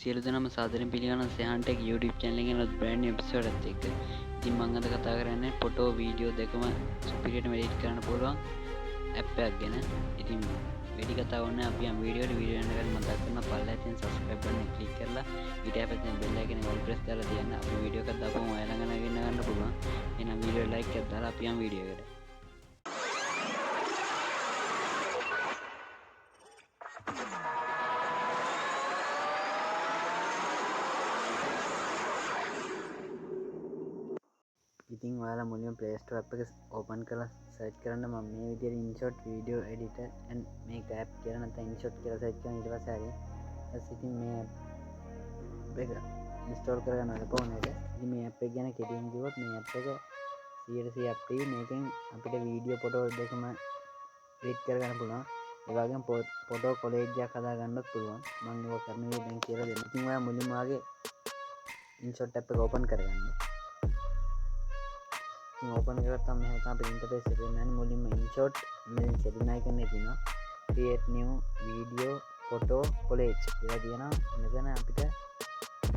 සියලු දෙනාම සාදරයෙන් පිළිගන්නවා සෙහන් ටෙක් YouTube channel එකේ නවත් brand new episode එකත් එක්ක. ඉතින් මම අද කතා කරන්නේ ෆොටෝ වීඩියෝ දෙකම ස්පීඩ්ට එඩිට් කරන්න පුළුවන් app එකක් ගැන. ඉතින් වැඩි කතාවක් නැහැ අපි යම් වීඩියෝ එන්න කලින් මතක් කරනවා පල්ලෙහින් subscribe button එක click කරලා ඊට පස්සේ bell icon එක all press කරලා තියන්න. අපි වීඩියෝ එකක් දාපුවම ඔයාලා ළඟ ගන්න පුළුවන්. එහෙනම් වීඩියෝ like එකක් දාලා අපි යම් වීඩියෝ එකට. ඉතින් ඔයාලා මුලින්ම Play Store app එක open කරලා search කරන්න මම මේ විදිහට InShot video editor and make app කියලා නැත්නම් InShot කියලා search කරන ඊට පස්සේ හරි ඊට ඉතින් මේ app එක install කරගන්න ඕනේ phone එකට. ඉතින් මේ app එක ගැන කෙටියෙන් කිව්වොත් මේ app එක 100% අප්ටි මේකෙන් අපිට වීඩියෝ ෆොටෝ දෙකම edit කරගන්න පුළුවන්. ඒ වගේම ෆොටෝ කොලේජ් එකක් හදා ගන්නත් පුළුවන්. මම ඒක කරන විදිහ දැන් කියලා දෙන්න. ඉතින් ඔයා මුලින්ම වාගේ InShot app එක open කරගන්න. ओपन करता मैं यहाँ पे इंटरफेस सेटिंग मुलिम InShot में सेटिंग आइकन ने दिना create new video photo college ఇలా दिना මෙතන අපිට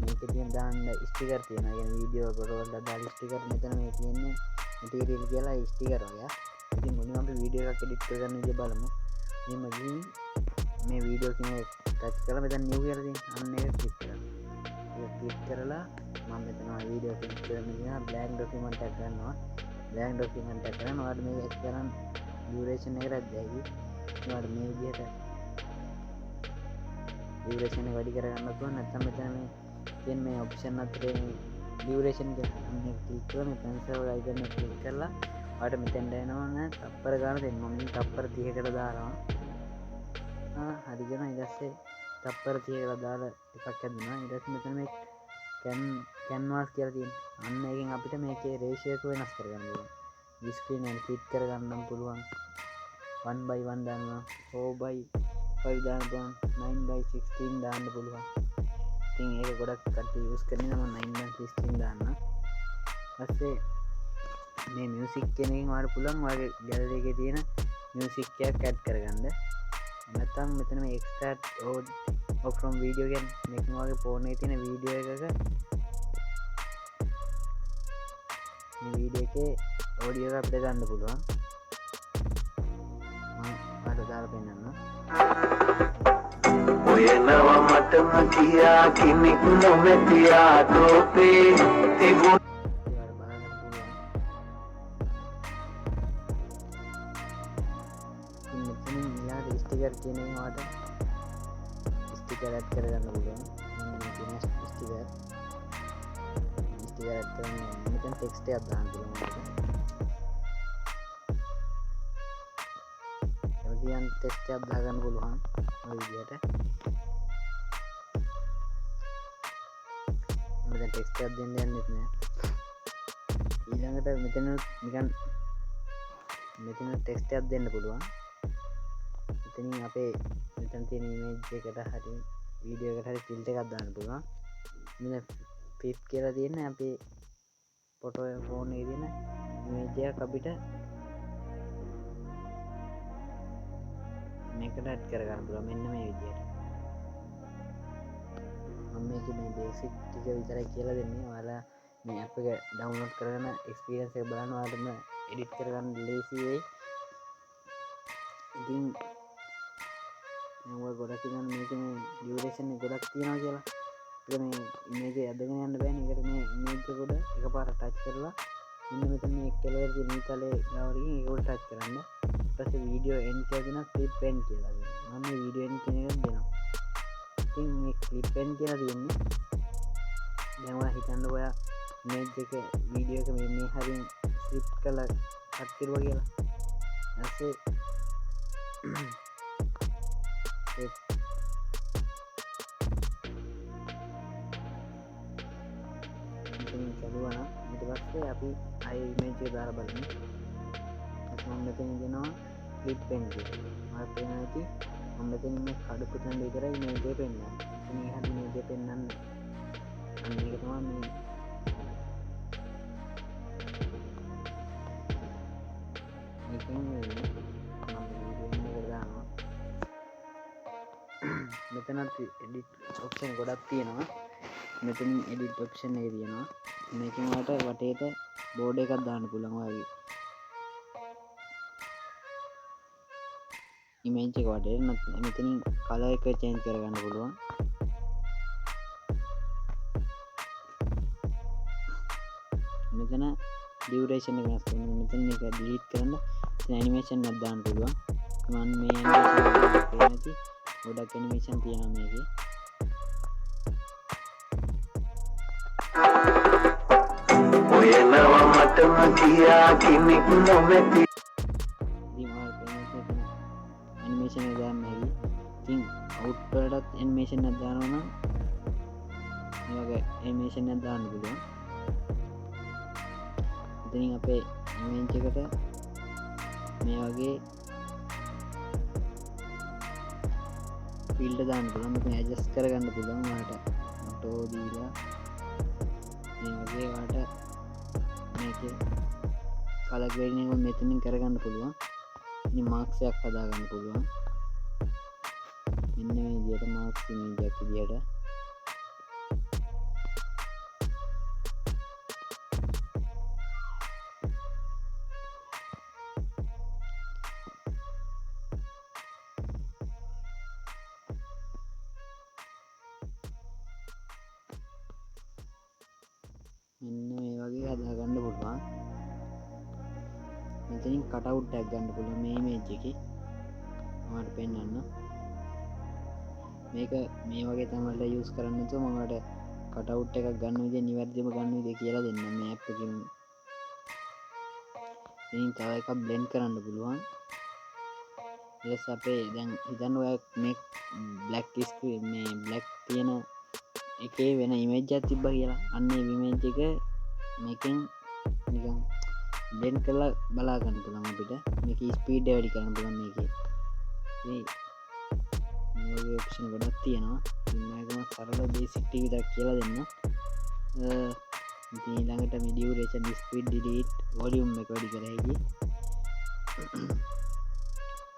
මේකේ තියෙන දාන්න ස්ටිකර් තියෙනවා. يعني වීඩියෝ ෆොටෝ වල දාලා ස්ටිකර් මෙතන මේ තියෙන්නේ මැටීරියල් කියලා ස්ටිකර් වගේ. ඉතින් මුලින්ම අපි වීඩියෝ එකක් එඩිට් කරගන්න විදිහ බලමු. මේ මගින් මේ වීඩියෝ කෙනෙක් ටච් කරලා මෙතන නිව් කියලා තියෙන අන්න ඒක ක්ලික් කරන්න. ඒක ක්ලික් කරලා මම මෙතන වීඩියෝ ක්ලික් කරන ගියා බ්ලැන්ක් ડોකියුමන්ට් එකක් ගන්නවා. බ්ලැන්ක් ડોකියුමන්ට් එක කරන ඔයාලට මේක එක්තරම් ඩියුරේෂන් එකකට දැයි ඔයාලට මේ විදිහට ඩියුරේෂන් එක වැඩි කරගන්න පුළුවන්. නැත්නම් මෙතන මේ තියෙන මේ ඔප්ෂන් අතරේ මේ ඩියුරේෂන් එක මේක ක්ලික් කරලා මේ pencil icon එක ක්ලික් කරලා ඔයාලට මෙතෙන්ට එනවා නේ තප්පර ගන්න දෙන්න. මම තප්පර 30කට දානවා. හරි ගියා. ඊට පස්සේ තප්පර 30කට දාලා එකක් හදුනා. ඊට පස්සේ මෙතන මේ canvas කියලා තියෙනවා. අන්න එකෙන් අපිට මේකේ රේෂියෝ එක වෙනස් කරගන්න පුළුවන්. ස්ක්‍රීන් එක ෆිට කරගන්න පුළුවන්. 1:1 දානවා, 4:5 දාන්න පුළුවන්, 9:16 දාන්න පුළුවන්. ඉතින් ඒක ගොඩක් කට්ටිය යූස් කරන්නේ නම් 9:16 දාන්න. ඊපස්සේ මේ මියුසික් කියන එකෙන් ඔයාලට පුළුවන් ඔයාගේ ගැලරි එකේ තියෙන මියුසික් එකක් ඇඩ් කරගන්න. නැත්නම් මෙතන මේ extract audio from video කියන්නේ මේකම වගේ ෆෝන් එකේ තියෙන වීඩියෝ එකක මේ වීඩියෝ එකේ ඔඩියෝ එක අපිට ගන්න පුළුවන්. මම ඔයාලට දාලා පෙන්නන්නම්. ඔයනවා මටම කියා කිමික් නොමැතියා තෝපේ තිබුණ ස්ටිකර් කියන එක ඔයාලට ස්ටිකර් ඇඩ් කරගන්න පුළුවන්. මේ තියෙන ස්ටිකර් ඇඩ් කරන්න මෙතන ටෙක්ස්ට් එකක් දාන්න පුළුවන්. එතන ටෙක්ස්ට් එකක් දාගන්න පුළුවන් ඔය විදිහට. මෙතන ටෙක්ස්ට් එකක් දෙන්න යන්නෙත් නෑ. ඊළඟට මෙතන නිකන් මෙතන ටෙක්ස්ට් එකක් දෙන්න පුළුවන්. මෙතනින් අපේ මෙතන තියෙන ඉමේජ් එකට හරි වීඩියෝ එකට හරි ෆිල්ටර් එකක් දාන්න පුළුවන්. මෙතන ෆිට් කියලා තියෙන අපේ ෆොටෝ ෆෝන් එකේ තියෙන ඉමේජ් එකක් අපිට මේකට ඇඩ් කරගන්න පුළුවන්. මෙන්න මේ විදිහට. මම මේකේ මේ බේසික් ටික විතරයි කියලා දෙන්නේ. ඔයාලා මේ app එක ඩවුන්ලෝඩ් කරගෙන එක්ස්පීරියන්ස් එක බලන්න ඔයාලටම එඩිට් කරගන්න ලේසි වෙයි. ඉතින් මම ඔය ගොඩක් ඉන්න මේකේ මේ ඩියුරේෂන් එක ගොඩක් තියෙනවා කියලා. ඒක මේ ඉමේජ් එක ඇදගෙන යන්න බෑනේ. ඒකට මේ ඉමේජ් එක උඩ එකපාරට ටච් කරලා මෙන්න මෙතන මේ කෙලවර තියෙන ඊතලේ ගාවලින් ඒක උඩ ටච් කරන්න. ඊට පස්සේ වීඩියෝ එන්ඩ් කියලා දෙනවා ක්ලිප් එන්ඩ් කියලා දෙනවා. මම මේ වීඩියෝ එන්ඩ් කියන එක දෙනවා. ඉතින් මේ ක්ලිප් එන්ඩ් කියලා තියෙන්නේ දැන් ඔයා හිතන්න ඔයා ඉමේජ් එක වීඩියෝ එක මේ හරින් ස්ක්‍රිප්ට් කරලා කට් කරුවා කියලා. ඊපස්සේ කළුවා ඊට පස්සේ අපි අය ඉමේජ් එක දාලා බලමු. මම මෙතන දෙනවා ක්ලිප් එන්ඩ් කියලා. මම පේනවා ඇති මම මෙතන මේ කඩපු තැන විතරයි ඉමේජ් එක පෙන්නන්නේ. ඉතින් එහාට ඉමේජ් එක පෙන්නන්නේ. අන්න ඒක තමයි මේ මේකෙන් වෙන්නේ. මම වීඩියෝ එකට දානවා. මෙතන වුණත් edit option ගොඩක් තියෙනවා. මෙතන edit option එක තියෙනවා. මේකෙන් ඔයාලට වටේට බෝඩ් එකක් දාන්න පුළුවන් ඔයාගේ image එක වටේට. මෙතනින් color එක change කරගන්න පුළුවන්. මෙතන duration එක වෙනස් කරන්න. මෙතන එක delete කරන්න. මෙතන animation එකක් දාන්න පුළුවන්. මම මේ animation එක නැති ගොඩක් animation තියෙනවා මේකේ. ඔයනවා මටම කියා කෙනෙක් නොමැති. animation එක දාන්න හැකි. ඉතින් output වලටත් animation එකක් දානවා නම් මේ වගේ animation එකක් දාන්න පුළුවන්. ඉතින් අපේ image එකට මේ වගේ filter දාන්න පුළුවන්. මෙතන adjust කරගන්න පුළුවන්. ඔයාලට auto දීලා මේ වගේ ඔයාලට මේකේ color grading එක මෙතනින් කරගන්න පුළුවන්. ඉතින් marks එකක් හදා ගන්න පුළුවන්. මෙන්න මේ විදිහට marks image එකක් විදිහට මෙන්න මේ වගේ හදාගන්න පුළුවන්. මෙතනින් කට් අවුට් එකක් ගන්න පුළුවන් මේ image එකේ. මම පෙන්නන්න. මේක මේ වගේ තමයි යූස් කරන්න නැතුව මම ඔයාලට කට් අවුට් එකක් ගන්න විදිය නිවැරදිව ගන්න විදිය කියලා දෙන්න මේ app එකෙන්. ඉතින් තව එකක් blend කරන්න පුළුවන්. ඊළඟට අපේ දැන් හිතන්න ඔයා මේ black screen මේ black තියෙන එකේ වෙන image එකක් තිබ්බා කියලා. අන්න ඒ image එක මේකෙන් නිකන් blend කරලා බලා ගන්න පුළුවන් අපිට. මේකේ speed එක වැඩි කරන්න පුළුවන් මේකේ. මේ වගේ option ගොඩක් තියෙනවා. මේකම සරල basic ටික විතරක් කියලා දෙන්න. ඉතින් ඊළඟට මේ duration, speed, delete, volume එක වැඩි කර හැකි.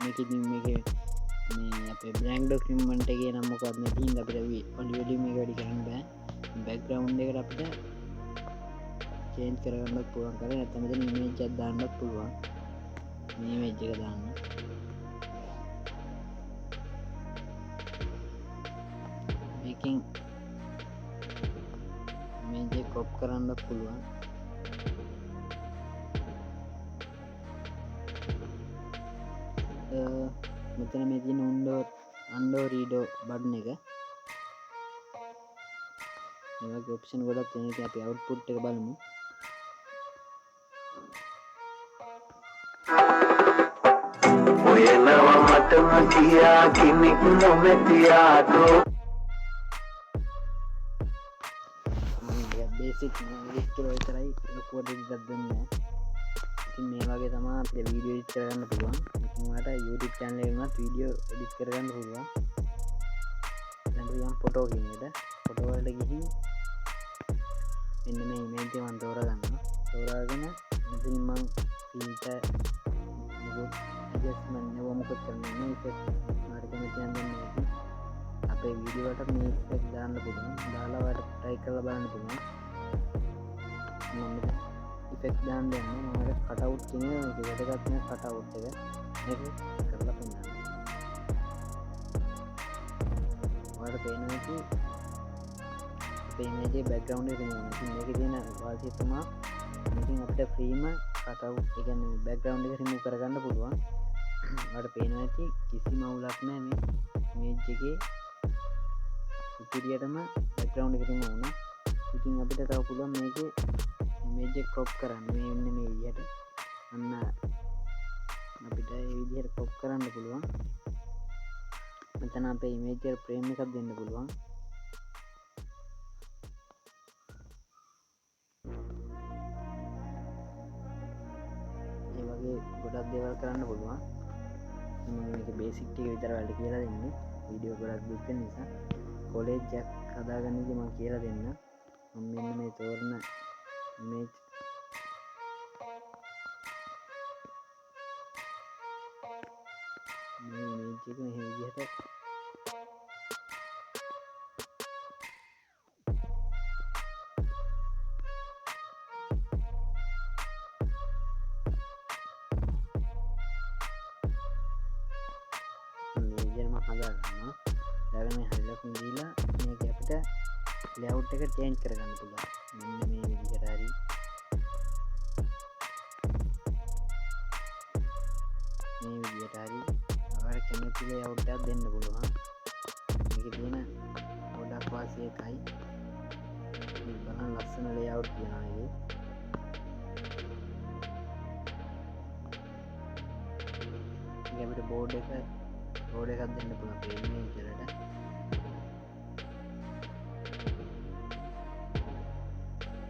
මේකෙන් මේකේ මේ අපේ blank document එකේ නම් මොකක්ද නැති හින්දා අපිට volume එක වැඩි කරන්න බෑ. background එකට අපිට change කරගන්නත් පුළුවන් කරේ. නැත්නම් මෙතන image එකක් දාන්නත් පුළුවන්. මේ image එක දාන්න. මේකෙන් image එක crop කරන්නත් පුළුවන්. මෙතන මේ තියෙන undo redo button එක. මේ වගේ option ගොඩක් තියෙනවා. ඉතින් අපි output එක බලමු. ඔයනවා මටම කියා කෙනෙක් නොමැති ආතෝ. බේසික් edit කරලා විතරයි ලොකුවට edit එකක් දෙන්නේ නැහැ. ඉතින් මේ වගේ තමයි අපිට වීඩියෝ edit කරගන්න පුළුවන්. ඉතින් ඔයාලට YouTube channel එකේ වුණත් වීඩියෝ edit කරගන්න පුළුවන්. දැන් යම් ෆොටෝ කියන එකට ෆොටෝ වලට ගිහින් මෙන්න මේ image එක මම තෝරගන්නවා. තෝරාගෙන මෙතනින් මම filter adjustment එක මොකක්ද කරන්නේ මේ effect මාර්ග කැමති නම් දෙන්නේ. අපේ වීඩියෝ වලට මේ effect දාන්න පුළුවන්. දාලා ඔයාලට try කරලා බලන්න පුළුවන්. මම effect දාන්න යන්නේ. මම cut out කියන එක වැදගත් නේ cut out එක. මේක කරලා පෙන්නන්න. ඔයාලට පේනවා කි අපේ image එකේ background එක remove වෙනවා. මේකේ තියෙන වාසිය තමයි මේකෙන් අපිට freeම cut out ඒ කියන්නේ background එක remove කරගන්න පුළුවන්. ඔයාලට පේනවා ඇති කිසිම අවුලක් නැහැ මේ image එකේ ඉතිරියටම background එක remove වුණා. ඉතින් අපිට තව පුළුවන් මේකේ image එක crop කරන්න. මේ වෙන්නේ මේ විදිහට. අන්න අපිට මේ විදිහට crop කරන්න පුළුවන්. මෙතන අපේ image එක frame එකක් දෙන්න පුළුවන්. ඒ වගේ ගොඩක් දේවල් කරන්න පුළුවන්. මේක බේසික් ටික විතර වලට කියලා දෙන්නේ. වීඩියෝ ගොඩක් දුක් වෙන නිසා කොලෙජ් එකක් හදාගන්න ඉතින් මම කියලා දෙන්න. මම මෙන්න මේ තෝරන image මේ image එක මෙහෙම විදිහට බලා ගන්නවා. ඊළඟ මේ හරි ලකුණු දීලා මේක අපිට ලේඅවුට් එක චේන්ජ් කරගන්න පුළුවන්. මෙන්න මේ විදිහට හරි මේ විදිහට හරි ඔයාලා කැමති ලේඅවුට් එකක් දෙන්න පුළුවන්. මේකේ තියෙන ගොඩක් වාසිය එකයි. මේ බලන්න ලස්සන ලේඅවුට් තියෙනවා මේකේ. මේක අපිට බෝඩ් එකක් දෙන්න පුළුවන් පේන්නේ විදිහට.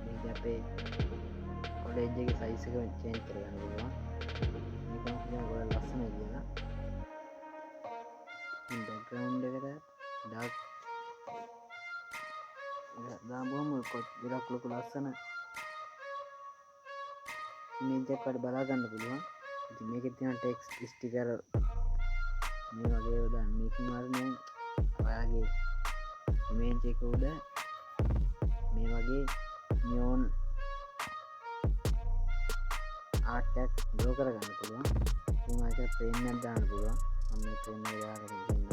මේක අපේ කොලෙජ් එකේ සයිස් එක චේන්ජ් කරගන්න පුළුවන්. මේක අපිට ගොඩක් ලස්සනයි කියලා. මේ බෑග්ග්‍රවුන්ඩ් එකට ඩාර්ක් දාමුවම ගොඩක් ලොකු ලස්සන ඉමේජ් එකක් වල බලා ගන්න පුළුවන්. ඉතින් මේකේ තියෙන ටෙක්ස්ට් ස්ටිකර් මේ වගේ ඒවා දාන්න. මේකෙන් වරනේ ඔයාගේ ඉමේජ් එක උඩ මේ වගේ නියෝන් ආර්ට් එකක් ඩ්‍රෝ කරගන්න පුළුවන්. ඉතින් ඔයාලට ප්‍රේම් එකක් දාන්න පුළුවන්. මම මේ ප්‍රේම් එක දාලා දෙන්නම්.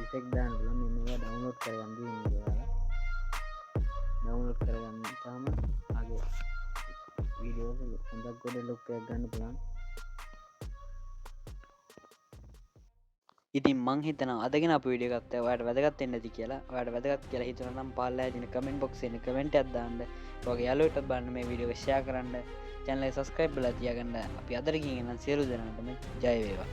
ඉෆෙක්ට් දාන්න පුළුවන්. මේවා ඩවුන්ලෝඩ් කරගන්න තියෙනවා ඔයාලා. ඩවුන්ලෝඩ් කරගන්න තාම ආගේ වීඩියෝ වල හොඳක් ගොඩ ලුක් එකක් ගන්න පුළුවන්. ඉතින් මං හිතනවා අදගෙන අප වීඩියෝ එකත් ඔයාලට වැදගත් වෙන්න ඇති කියලා. ඔයාලට වැදගත් කියලා හිතනවා නම් පහළලා තියෙන කමෙන්ට් බොක්ස් එකේ කමෙන්ට් එකක් දාන්න. ඔයගේ යාළුවෝටත් බලන්න මේ වීඩියෝ එක ෂෙයා කරන්න. channel එක subscribe කරලා තියාගන්න. අපි අදට ගිහින් නම් සියලු දෙනාටම ජය වේවා.